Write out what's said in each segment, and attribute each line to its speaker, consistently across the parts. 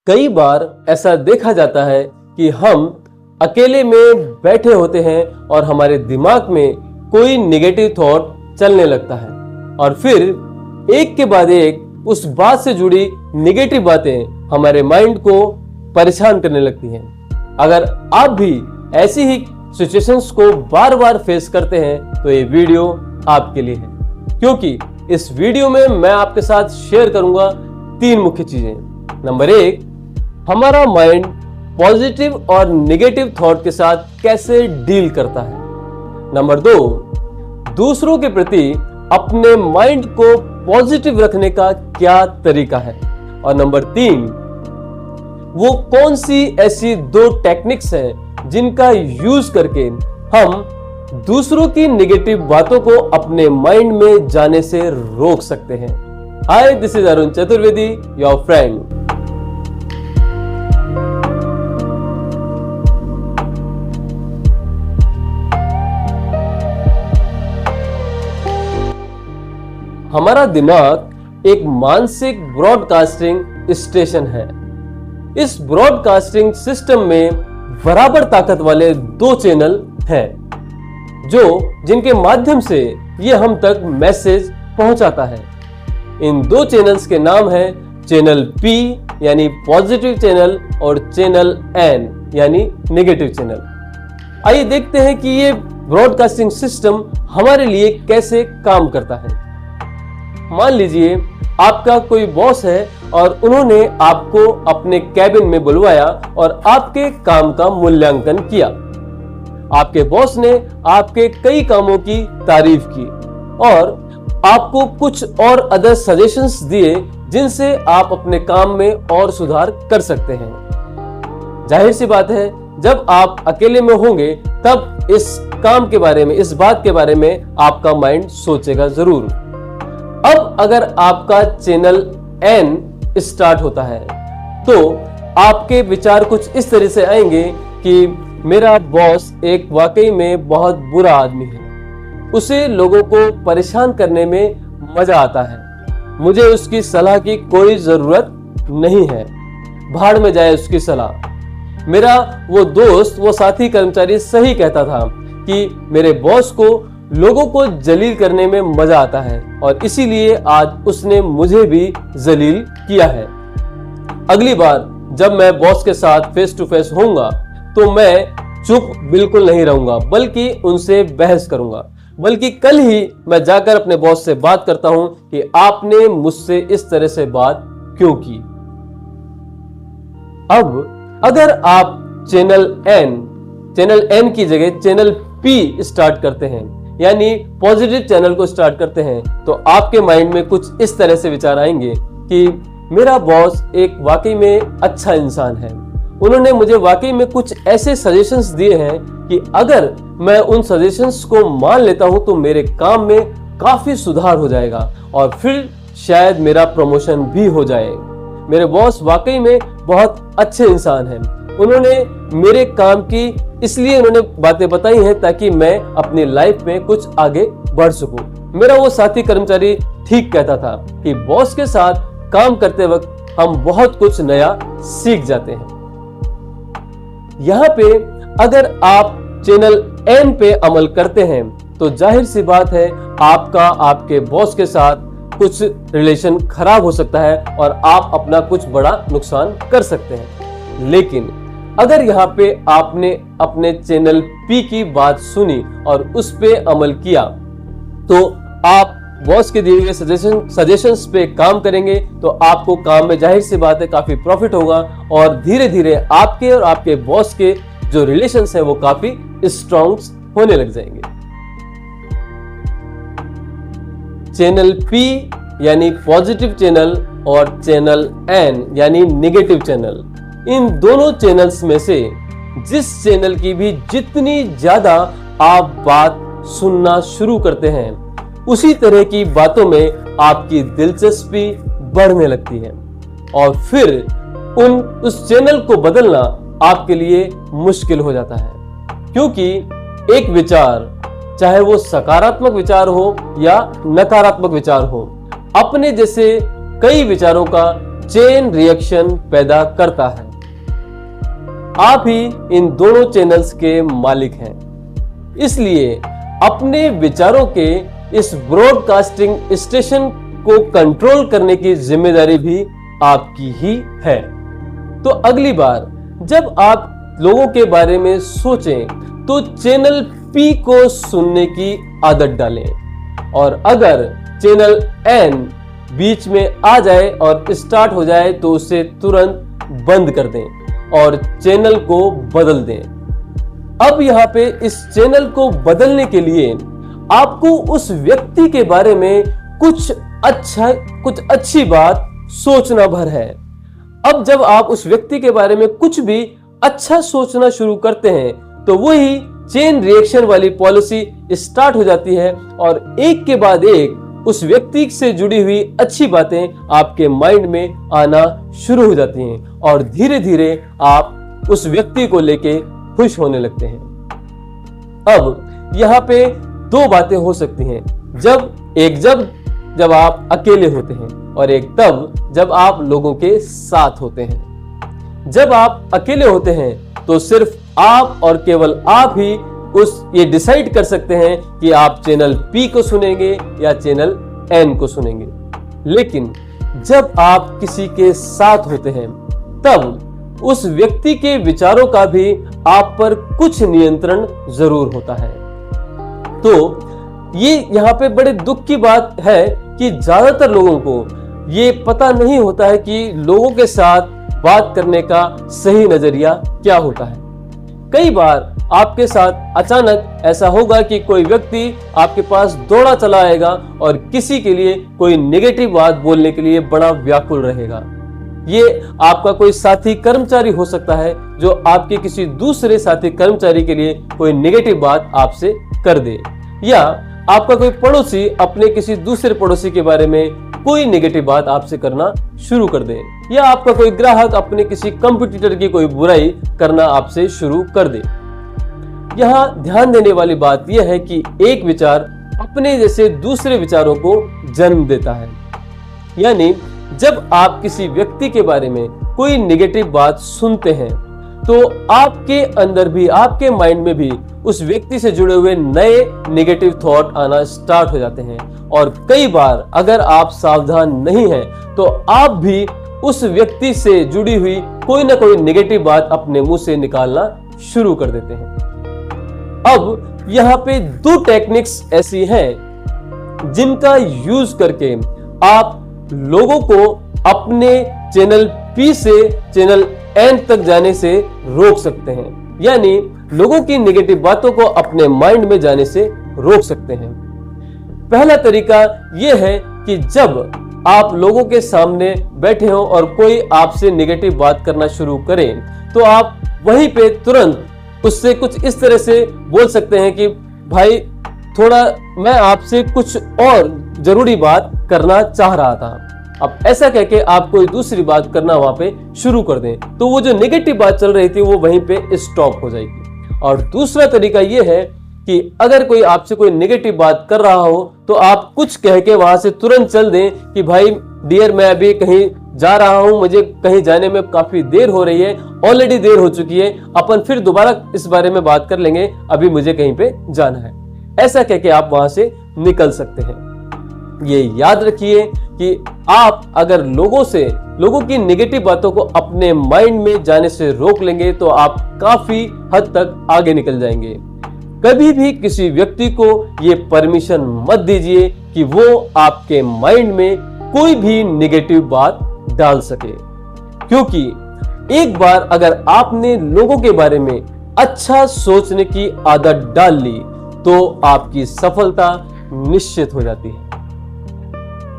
Speaker 1: कई बार ऐसा देखा जाता है कि हम अकेले में बैठे होते हैं और हमारे दिमाग में कोई नेगेटिव थॉट चलने लगता है और फिर एक के बाद एक उस बात से जुड़ी नेगेटिव बातें हमारे माइंड को परेशान करने लगती हैं। अगर आप भी ऐसी ही सिचुएशंस को बार बार फेस करते हैं तो ये वीडियो आपके लिए है, क्योंकि इस वीडियो में मैं आपके साथ शेयर करूंगा 3 मुख्य चीजें। नंबर 1, हमारा माइंड पॉजिटिव और नेगेटिव थॉट के साथ कैसे डील करता है। नंबर 2, दूसरों के प्रति अपने माइंड को पॉजिटिव रखने का क्या तरीका है। और नंबर 3, वो कौन सी ऐसी 2 टेक्निक्स हैं जिनका यूज करके हम दूसरों की नेगेटिव बातों को अपने माइंड में जाने से रोक सकते हैं। Hi, this is Arun Chaturvedi, your friend. हमारा दिमाग एक मानसिक ब्रॉडकास्टिंग स्टेशन है। इस ब्रॉडकास्टिंग सिस्टम में बराबर ताकत वाले 2 चैनल हैं, जिनके माध्यम से ये हम तक मैसेज पहुंचाता है। इन 2 चैनल्स के नाम हैं चैनल P यानी पॉजिटिव चैनल और चैनल N यानी नेगेटिव चैनल। आइए देखते हैं कि ये ब्रॉडकास्टिंग सिस्टम हमारे लिए कैसे काम करता है। मान लीजिए आपका कोई बॉस है और उन्होंने आपको अपने कैबिन में बुलवाया और आपके काम का मूल्यांकन किया। आपके बॉस ने आपके कई कामों की तारीफ की और आपको कुछ और अदर सजेशंस दिए जिनसे आप अपने काम में और सुधार कर सकते हैं। जाहिर सी बात है, जब आप अकेले में होंगे तब इस काम के बारे में, इस बात के बारे में आपका माइंड सोचेगा जरूर। अब अगर आपका चैनल N स्टार्ट होता है तो आपके विचार कुछ इस तरह से आएंगे कि मेरा बॉस एक वाकई में बहुत बुरा आदमी है, उसे लोगों को परेशान करने में मजा आता है, मुझे उसकी सलाह की कोई जरूरत नहीं है, भाड़ में जाए उसकी सलाह। मेरा वो दोस्त, वो साथी कर्मचारी सही कहता था कि मेरे बॉस को लोगों को जलील करने में मजा आता है और इसीलिए आज उसने मुझे भी जलील किया है। अगली बार जब मैं बॉस के साथ फेस टू फेस होऊंगा तो मैं चुप बिल्कुल नहीं रहूंगा, बल्कि उनसे बहस करूंगा। बल्कि कल ही मैं जाकर अपने बॉस से बात करता हूं कि आपने मुझसे इस तरह से बात क्यों की। अब अगर आप चैनल N की जगह चैनल P स्टार्ट करते हैं यानी पॉजिटिव चैनल को स्टार्ट करते हैं तो आपके माइंड में कुछ इस तरह से विचार आएंगे कि मेरा बॉस एक वाकई में अच्छा इंसान है, उन्होंने मुझे वाकई में कुछ ऐसे सजेशंस दिए हैं कि अगर मैं उन सजेशंस को मान लेता हूं तो मेरे काम में काफी सुधार हो जाएगा और फिर शायद मेरा प्रमोशन भी हो जाए। मेरे बॉस वाकई में बहुत अच्छे इंसान हैं, उन्होंने मेरे काम की इसलिए उन्होंने बातें बताई हैं ताकि मैं अपनी लाइफ में कुछ आगे बढ़ सकूं। मेरा वो साथी कर्मचारी ठीक कहता था कि बॉस के साथ काम करते वक्त हम बहुत कुछ नया सीख जाते हैं। यहाँ पे अगर आप चैनल N पे अमल करते हैं तो जाहिर सी बात है आपका आपके बॉस के साथ कुछ रिलेशन खराब हो सकता है और आप अपना कुछ बड़ा नुकसान कर सकते हैं। लेकिन अगर यहाँ पे आपने अपने चैनल P की बात सुनी और उस पे अमल किया तो आप बॉस के दिए हुए सजेशंस पे काम करेंगे तो आपको काम में जाहिर सी बात है काफी प्रॉफिट होगा और धीरे धीरे आपके और आपके बॉस के जो रिलेशंस हैं वो काफी स्ट्रॉन्ग होने लग जाएंगे। चैनल P यानी पॉजिटिव चैनल और चैनल N यानी नेगेटिव चैनल, इन दोनों चैनल्स में से जिस चैनल की भी जितनी ज्यादा आप बात सुनना शुरू करते हैं उसी तरह की बातों में आपकी दिलचस्पी बढ़ने लगती है और फिर उस चैनल को बदलना आपके लिए मुश्किल हो जाता है, क्योंकि एक विचार, चाहे वो सकारात्मक विचार हो या नकारात्मक विचार हो, अपने जैसे कई विचारों का चेन रिएक्शन पैदा करता है। आप ही इन दोनों चैनल्स के मालिक हैं, इसलिए अपने विचारों के इस ब्रॉडकास्टिंग स्टेशन को कंट्रोल करने की जिम्मेदारी भी आपकी ही है। तो अगली बार जब आप लोगों के बारे में सोचें तो चैनल पी को सुनने की आदत डालें, और अगर चैनल एन बीच में आ जाए और स्टार्ट हो जाए तो उसे तुरंत बंद कर दें और चैनल को बदल दें। अब यहाँ पे इस चैनल को बदलने के लिए आपको उस व्यक्ति के बारे में कुछ अच्छी बात सोचना भर है। अब जब आप उस व्यक्ति के बारे में कुछ भी अच्छा सोचना शुरू करते हैं तो वही चेन रिएक्शन वाली पॉलिसी स्टार्ट हो जाती है और एक के बाद एक उस व्यक्ति से जुड़ी हुई अच्छी बातें आपके माइंड में आना शुरू हो जाती हैं और धीरे धीरे आप उस व्यक्ति को लेके खुश होने लगते हैं। अब यहाँ पे दो बातें हो सकती हैं, जब आप अकेले होते हैं और एक तब जब आप लोगों के साथ होते हैं। जब आप अकेले होते हैं तो सिर्फ आप और केवल आप ही ये डिसाइड कर सकते हैं कि आप चैनल पी को सुनेंगे या चैनल एन को सुनेंगे। लेकिन जब आप किसी के साथ होते हैं तब उस व्यक्ति के विचारों का भी आप पर कुछ नियंत्रण जरूर होता है। तो ये यहाँ पे बड़े दुख की बात है कि ज्यादातर लोगों को ये पता नहीं होता है कि लोगों के साथ बात करने का सही नजरिया क्या होता है। कई बार आपके साथ अचानक ऐसा होगा कि कोई व्यक्ति आपके पास दौड़ा चला आएगा और किसी के लिए कोई नेगेटिव बात बोलने के लिए बड़ा व्याकुल रहेगा। ये आपका कोई साथी कर्मचारी हो सकता है जो आपके किसी दूसरे साथी कर्मचारी के लिए कोई नेगेटिव बात आपसे कर दे, या आपका कोई पड़ोसी अपने किसी दूसरे पड़ोसी के बारे में कोई नेगेटिव बात आपसे करना शुरू कर दे, या आपका कोई ग्राहक अपने किसी कंपटीटर की कोई बुराई करना आपसे शुरू कर दे। यहाँ ध्यान देने वाली बात यह है कि एक विचार अपने जैसे दूसरे विचारों को जन्म देता है। यानी जब आप किसी व्यक्ति के बारे में कोई नेगेटिव बात सुनते हैं तो आपके अंदर भी, आपके माइंड में भी उस व्यक्ति से जुड़े हुए नए नेगेटिव थॉट आना स्टार्ट हो जाते हैं, और कई बार अगर आप सावधान नहीं हैं तो आप भी उस व्यक्ति से जुड़ी हुई कोई ना कोई नेगेटिव बात अपने मुंह से निकालना शुरू कर देते हैं। अब यहाँ पे दो टेक्निक्स ऐसी हैं जिनका यूज करके आप लोगों को अपने चैनल पी से चैनल एन तक जाने से रोक सकते हैं, यानी लोगों की नेगेटिव बातों को अपने माइंड में जाने से रोक सकते हैं। पहला तरीका यह है कि जब आप लोगों के सामने बैठे हो और कोई आपसे नेगेटिव बात करना शुरू करें तो आप वहीं पे तुरंत उससे कुछ इस तरह से बोल सकते हैं कि भाई थोड़ा मैं आपसे कुछ और जरूरी बात करना चाह रहा था। अब ऐसा कह के आप कोई दूसरी बात करना वहां पे शुरू कर दें तो वो जो नेगेटिव बात चल रही थी वो वहीं पे स्टॉप हो जाएगी। और दूसरा तरीका ये है कि अगर कोई आपसे कोई नेगेटिव बात कर रहा हो तो आप कुछ कह के वहां से तुरंत चल दें कि भाई डियर, मैं अभी कहीं जा रहा हूं, मुझे कहीं जाने में काफी देर हो रही है, ऑलरेडी देर हो चुकी है, अपन फिर दोबारा इस बारे में बात कर लेंगे, अभी मुझे कहीं पे जाना है। ऐसा कह के आप वहां से निकल सकते हैं। ये याद रखिए कि आप अगर लोगों की नेगेटिव बातों को अपने माइंड में जाने से रोक लेंगे तो आप काफी हद तक आगे निकल जाएंगे। कभी भी किसी व्यक्ति को ये परमिशन मत दीजिए कि वो आपके माइंड में कोई भी नेगेटिव बात डाल सके, क्योंकि एक बार अगर आपने लोगों के बारे में अच्छा सोचने की आदत डाल ली तो आपकी सफलता निश्चित हो जाती है।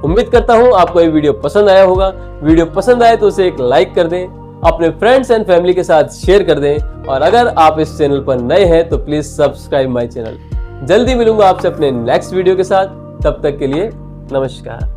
Speaker 1: उम्मीद करता हूं आपको ये वीडियो पसंद आया होगा। वीडियो पसंद आए तो उसे एक लाइक कर दें, अपने फ्रेंड्स एंड फैमिली के साथ शेयर कर दें, और अगर आप इस चैनल पर नए हैं तो प्लीज सब्सक्राइब माय चैनल। जल्दी मिलूंगा आपसे अपने नेक्स्ट वीडियो के साथ, तब तक के लिए नमस्कार।